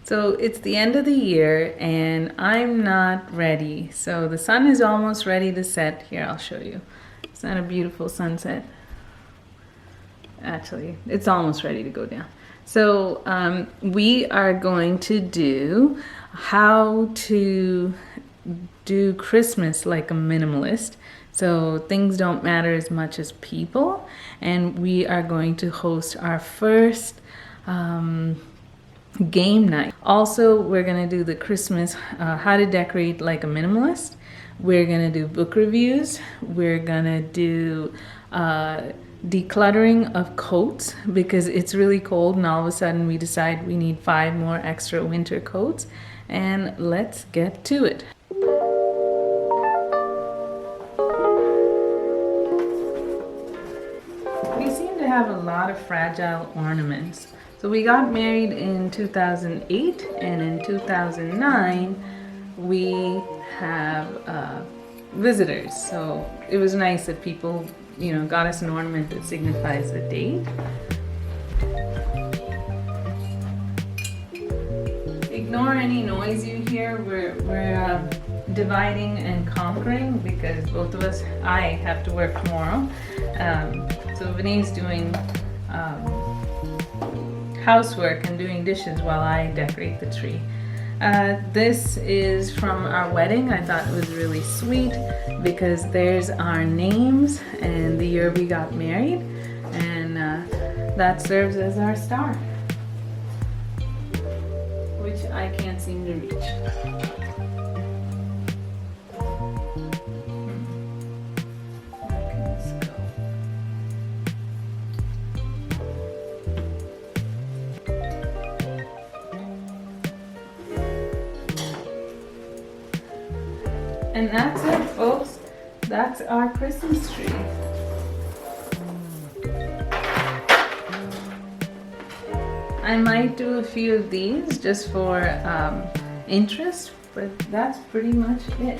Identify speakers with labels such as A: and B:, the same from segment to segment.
A: So it's the end of the year and I'm not ready. So the sun is almost ready to set. Here, I'll show you. It's not a beautiful sunset. Actually, it's almost ready to go down. So we are going to do how to do Christmas like a minimalist. So things don't matter as much as people. And we are going to host our first game night. Also, we're going to do the Christmas, how to decorate like a minimalist. We're going to do book reviews. We're going to do decluttering of coats because it's really cold and all of a sudden we decide we need 5 more extra winter coats. And let's get to it. We seem to have a lot of fragile ornaments. So we got married in 2008 and in 2009 we have visitors. So it was nice that people, got us an ornament that signifies the date. Ignore any noise you hear. We're dividing and conquering because both of us, I have to work tomorrow. So Vinny's doing housework and doing dishes while I decorate the tree. This is from our wedding. I thought it was really sweet because there's our names and the year we got married, and that serves as our star, which I can't seem to reach. And that's it, folks. That's our Christmas tree. I might do a few of these just for interest, but that's pretty much it.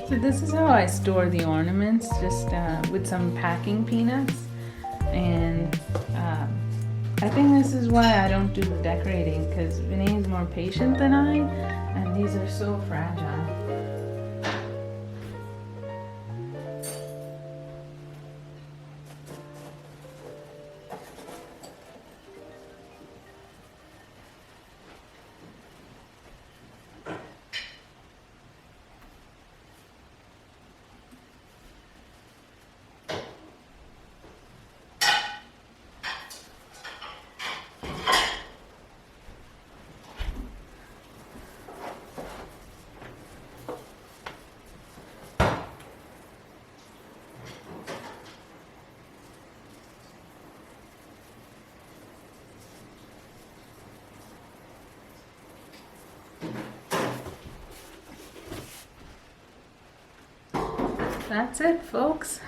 A: So this is how I store the ornaments, just with some packing peanuts. And I think this is why I don't do the decorating, because Vinny is more patient than I, and these are so fragile. That's it, folks.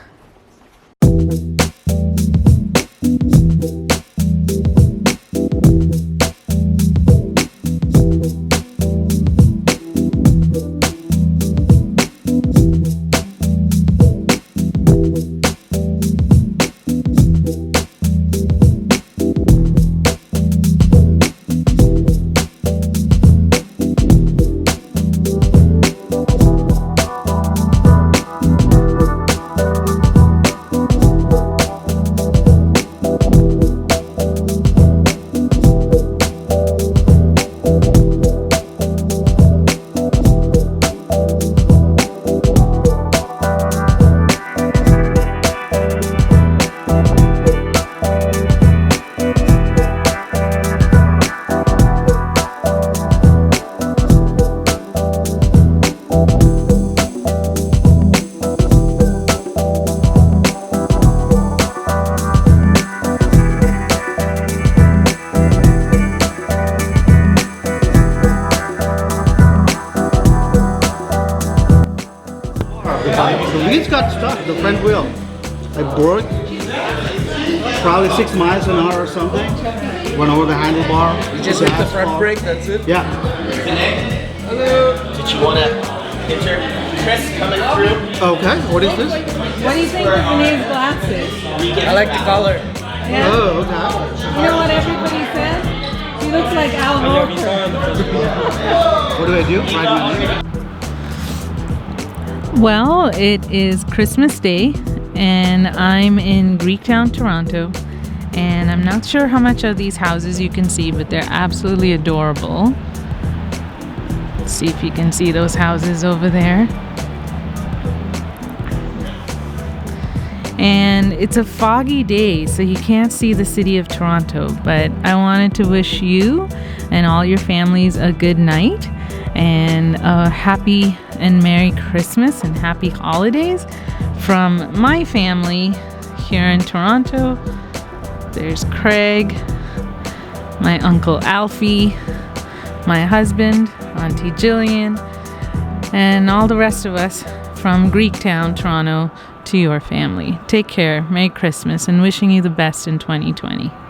B: It got stuck, the front wheel. I broke. Probably 6 miles an hour or something. Went over the handlebar.
C: You just hit the front brake, that's it?
B: Yeah.
C: Hello. Did you want to enter Chris coming through?
B: Okay, what is this?
A: What do you think of Renee's glasses?
C: I like the color.
A: Yeah.
B: Oh, okay.
A: You know what everybody says? He looks like Al Roker.
B: What do I do? Write my name?
A: Well, it is Christmas Day, and I'm in Greektown, Toronto. And I'm not sure how much of these houses you can see, but they're absolutely adorable. Let's see if you can see those houses over there. And it's a foggy day, so you can't see the city of Toronto, but I wanted to wish you and all your families a good night and a happy and Merry Christmas and happy holidays from my family here in Toronto. There's Craig, my Uncle Alfie, my husband, Auntie Jillian, and all the rest of us from Greektown, Toronto, to your family. Take care, Merry Christmas, and wishing you the best in 2020.